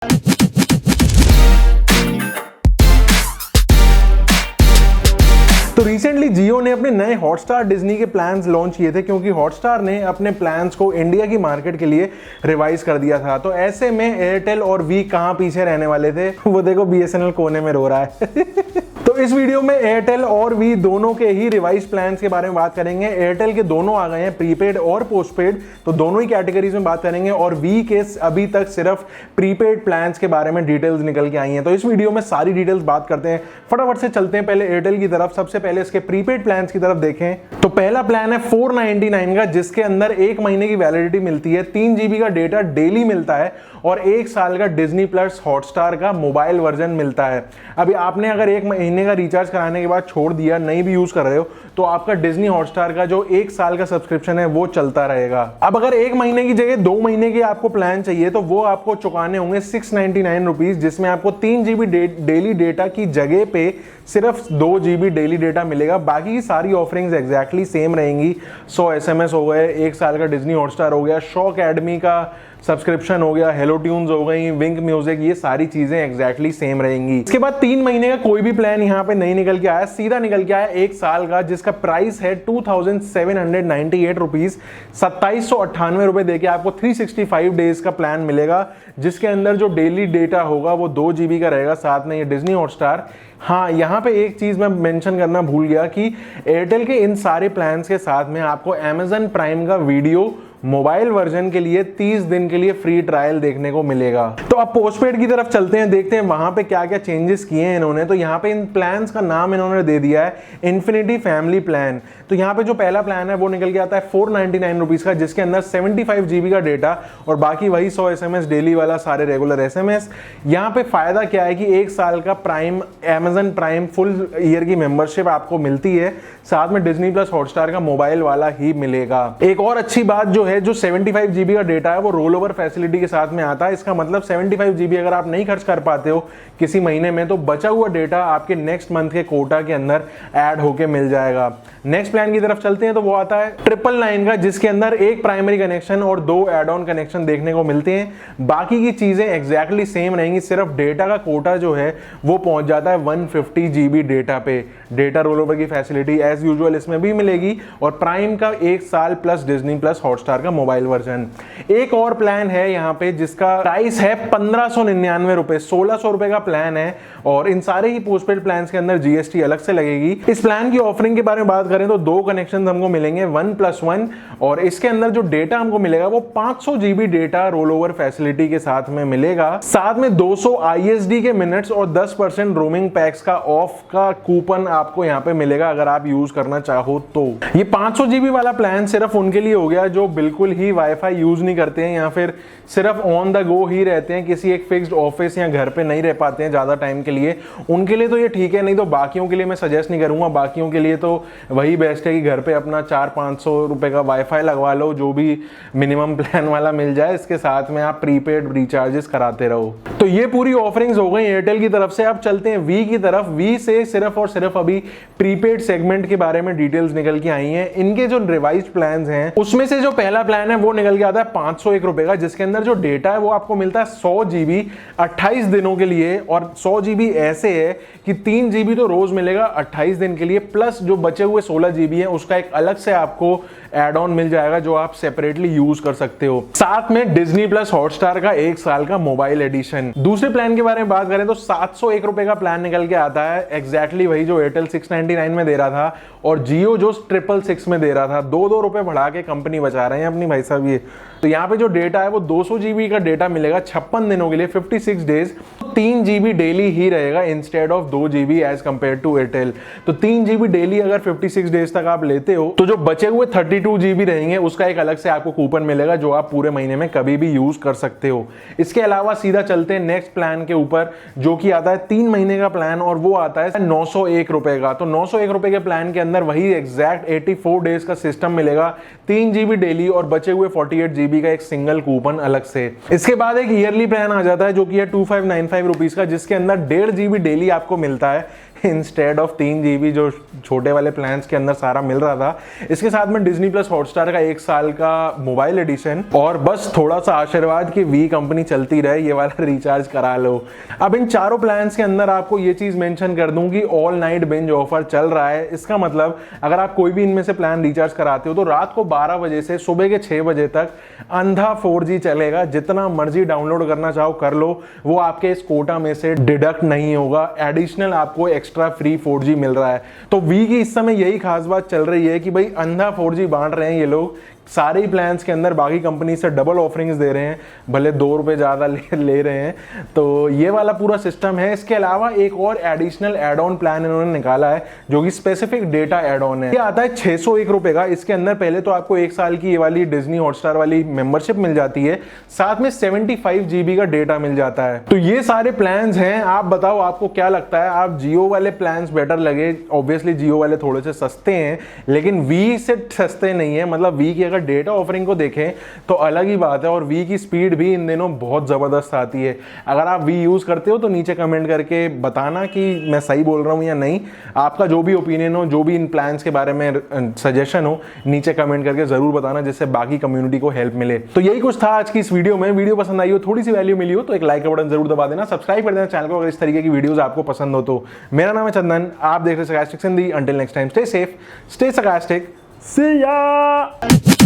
तो रिसेंटली जियो ने अपने नए हॉटस्टार डिज्नी के प्लान्स लॉन्च किए थे, क्योंकि हॉटस्टार ने अपने प्लान्स को इंडिया की मार्केट के लिए रिवाइज कर दिया था। तो ऐसे में एयरटेल और वी कहां पीछे रहने वाले थे, वो देखो बीएसएनएल कोने में रो रहा है। तो इस वीडियो में एयरटेल और वी दोनों के ही रिवाइज प्लान्स के बारे में बात करेंगे। एयरटेल के दोनों आ गए हैं, प्रीपेड और पोस्टपेड, तो दोनों ही कैटेगरीज में बात करेंगे। और वी के अभी तक सिर्फ प्रीपेड प्लान्स के बारे में डिटेल्स निकल के आई हैं। तो इस वीडियो में सारी डिटेल्स बात करते हैं। फटाफट से चलते हैं पहले एयरटेल की तरफ। सबसे पहले इसके प्रीपेड प्लान्स की तरफ देखें तो पहला प्लान है 499 का, जिसके अंदर 1 महीने की वैलिडिटी मिलती है, 3 GB का डेटा डेली मिलता है और 1 साल का डिज्नी प्लस हॉटस्टार का मोबाइल वर्जन मिलता है। अभी आपने अगर 1 महीने का रिचार्ज कराने के बाद छोड़ दिया, नहीं भी यूज कर रहे हो, तो आपका डिज्नी हॉटस्टार का जो 1 साल का सब्सक्रिप्शन है वो चलता रहेगा। अब अगर 1 महीने की जगह 2 महीने की आपको प्लान चाहिए तो वो आपको चुकाने होंगे 699 रुपीज, जिसमें आपको 3 GB डेली डेटा की जगह पे सिर्फ 2 GB डेली डेटा मिलेगा। बाकी की सारी ऑफरिंग्स एग्जैक्टली सेम रहेंगी। 100 SMS हो गए, 1 साल का डिज्नी हॉटस्टार हो गया, शो अकेडमी का सब्सक्रिप्शन हो गया, हेलो ट्यून्स हो गई, विंक म्यूजिक, ये सारी चीजें एग्जैक्टली सेम रहेंगी। इसके बाद 3 महीने का कोई भी प्लान यहाँ पे नहीं निकल के आया, सीधा निकल के आया 1 साल का, जिसका प्राइस है 2798 रुपीज। 2798 रुपए देके आपको 365 डेज का प्लान मिलेगा, जिसके अंदर जो डेली डेटा होगा वो 2 GB का रहेगा, साथ में ये डिज्नी हॉटस्टार। हाँ, यहाँ पे एक चीज मैं मेंशन करना भूल गया कि एयरटेल के इन सारे प्लान्स के साथ में आपको Amazon प्राइम का वीडियो मोबाइल वर्जन के लिए 30 दिन के लिए फ्री ट्रायल देखने को मिलेगा। तो अब पोस्टपेड की तरफ चलते हैं, देखते हैं वहां पे क्या क्या चेंजेस किए हैं इन्होंने। तो यहाँ पे इन प्लान्स का नाम इन्होंने दे दिया है इन्फिनिटी फैमिली प्लान। तो यहाँ पे जो पहला प्लान है वो निकल के आता है 499 रुपीज का, जिसके अंदर 75 GB का डेटा और बाकी वही 100 SMS डेली वाला, सारे रेगुलर SMS। यहाँ पे फायदा क्या है कि 1 साल का prime Amazon prime full year की मेंबरशिप आपको मिलती है, साथ में डिज्नी प्लस हॉटस्टार का मोबाइल वाला ही मिलेगा। एक और अच्छी बात जो है, जो 75 GB का डेटा है वो रोल ओवर फैसिलिटी के साथ में आता है। इसका मतलब 75 GB अगर आप नहीं खर्च कर पाते हो किसी महीने में, तो बचा हुआ डेटा आपके नेक्स्ट मंथ के कोटा के अंदर ऐड होके मिल जाएगा। नेक्स्ट प्लान की तरफ चलते हैं तो वो आता है 999 का, जिसके अंदर 1 प्राइमरी कनेक्शन और 2 एड ऑन कनेक्शन देखने को मिलते हैं। बाकी की चीजें एग्जैक्टली सेम रहेंगी, सिर्फ डेटा का कोटा जो है वो पहुंच जाता है 150 GB डेटा पे। डेटा रोल ओवर की फैसिलिटी एज यूजुअल इसमें भी मिलेगी, और प्राइम का 1 साल प्लस डिज्नी प्लस हॉटस्टार का मोबाइल वर्जन। एक और प्लान है यहाँ पे जिसका प्राइस है 1599 रुपए, 1600 रुपए का प्लान है, और इन सारे ही पोस्टपेड प्लान के अंदर GST अलग से लगेगी। इस प्लान की ऑफरिंग के बारे में बात करें तो 2 कनेक्शन हमको मिलेंगे 1+1, और इसके अंदर जो डेटा हमको मिलेगा वो 500 GB data roll over facility के साथ में मिलेगा, साथ में 200 ISD के मिनट्स और 10% रोमिंग पैक्स का ऑफ का कूपन आपको यहाँ पे मिलेगा अगर आप यूज करना चाहो तो। ये 500 GB वाला प्लान सिर्फ उनके लिए हो गया जो बिल्कुल ही वाईफाई यूज नहीं करते हैं या फिर सिर्फ ऑन द गो ही रहते हैं, किसी एक फिक्स्ड ऑफिस या घर पे नहीं रह पाते हैं ज्यादा टाइम के लिए, उनके लिए तो ये ठीक है। नहीं तो बाकियों के लिए मैं सजेस्ट नहीं करूंगा। बाकियों के लिए तो वही बेस्ट है कि घर पे अपना 400-500 रुपए का वाईफाई लगवा लो, जो भी मिनिमम प्लान वाला मिल जाए, इसके साथ में आप प्रीपेड रिचार्जेस कराते रहो। तो ये पूरी ऑफरिंग्स हो गई एयरटेल की तरफ से। अब चलते हैं वी की तरफ। वी से सिर्फ और सिर्फ अभी प्रीपेड सेगमेंट के बारे में डिटेल्स निकल के आई हैं। इनके जो रिवाइज प्लान हैं उसमें से जो पहला प्लान है वो निकल के आता है 501 रुपए का, जिसके अंदर जो डेटा है वो आपको मिलता है 100 GB 28 दिनों के लिए, और 100 GB ऐसे है कि 3 GB तो रोज मिलेगा 28 दिन के लिए, प्लस जो बचे हुए 16 GB है उसका एक अलग से आपको एड ऑन मिल जाएगा जो आप सेपरेटली यूज कर सकते हो, साथ में डिज्नी प्लस हॉटस्टार का 1 साल का मोबाइल एडिशन। दूसरे प्लान के बारे में बात करें तो 701 रुपए का प्लान निकल के आता है, एग्जैक्टली वही जो एयरटेल 699 में दे रहा था और जियो जो 666 में दे रहा था। 2 रुपए बढ़ा के कंपनी बचा रहे हैं अपनी भाई साहब ये। तो यहाँ पे जो डेटा है वो 200 GB का डेटा मिलेगा 56 दिनों के लिए, 56 डेज। 3 GB डेली ही रहेगा instead of 2 GB as compare to Airtel. तो 3 GB डेली अगर 56 डेज तक आप लेते हो तो जो बचे हुए 32 GB रहेंगे उसका एक अलग से आपको कूपन मिलेगा जो आप पूरे महीने में कभी भी यूज कर सकते हो। इसके अलावा सीधा चलते हैं नेक्स्ट प्लान के ऊपर, जो कि आता है 3 महीने का प्लान, और वो आता है 901 रुपए का। तो 901 रुपए के प्लान के अंदर वही एग्जैक्ट 84 डेज का सिस्टम मिलेगा, 3 GB डेली और बचे हुए 48 GB का एक सिंगल कूपन अलग से। इसके बाद एक ईयरली प्लान आ जाता है जो कि है 2595 रुपीज का, जिसके अंदर 1.5 GB डेली आपको मिलता है, इंस्टेड ऑफ 3 GB जो छोटे वाले प्लान्स के अंदर सारा मिल रहा था। इसके साथ में डिज्नी प्लस हॉटस्टार का 1 साल का मोबाइल एडिशन और बस थोड़ा सा आशीर्वाद कि वी कंपनी चलती रहे, ये वाला रिचार्ज करा लो। अब इन चारों प्लान्स के अंदर आपको ये चीज मेंशन कर दूं कि ऑल नाइट बिंज ऑफर चल रहा है। इसका मतलब अगर आप कोई भी इनमें से प्लान रिचार्ज कराते हो तो रात को 12 बजे से सुबह के 6 बजे तक अंधा 4G चलेगा। जितना मर्जी डाउनलोड करना चाहो कर लो, वो आपके इस कोटा में से डिडक्ट नहीं होगा। एडिशनल आपको एक्स्ट्रा फ्री 4G मिल रहा है। तो वी की इस समय यही खास बात चल रही है कि भाई अंधा 4G बांट रहे हैं ये लोग सारे ही प्लान्स के अंदर। बाकी कंपनी से डबल ऑफरिंग्स दे रहे हैं, भले 2 रुपए ज़्यादा ले रहे हैं। तो ये वाला पूरा सिस्टम है। इसके अलावा एक और एडिशनल एड ऑन प्लान इन्होंने निकाला है जो कि स्पेसिफिक डेटा एड ऑन है। ये आता है 601 रुपए का। इसके अंदर पहले तो आपको 1 साल की ये वाली डिज्नी हॉटस्टार वाली मेंबरशिप मिल जाती है, साथ में 75 GB का डेटा मिल जाता है। तो ये सारे प्लान्स हैं। आप बताओ आपको क्या लगता है, आप जियो वाले प्लान्स बेटर लगे? ऑब्वियसली जियो वाले थोड़े से सस्ते हैं, लेकिन वी से सस्ते नहीं है। मतलब वी की अगर डेटा ऑफरिंग को देखें तो अलग ही बात है, और वी की स्पीड भी इन दिनों बहुत ज़बरदस्त आती है। अगर आप वी यूज़ करते हो तो नीचे कमेंट करके बताना कि मैं सही बोल रहा हूँ या नहीं। आपका जो भी ओपिनियन हो, जो भी इन प्लान्स के बारे में सजेशन हो, नीचे कमेंट करके ज़रूर बताना, जिससे बाकी कम्युनिटी को हेल्प मिले। तो यही कुछ था आज की इस वीडियो में। वीडियो पसंद आई हो, थोड़ी सी वैल्यू मिली हो तो एक लाइक का बटन जरूर दबा देना, सब्सक्राइब कर देना चैनल को अगर इस तरीके की वीडियोज़ आपको पसंद हो तो। मेरा नाम है चंदन, आप देख रहे हैं sarcastic Sindhi. Until next time, stay safe, stay sarcastic, see या।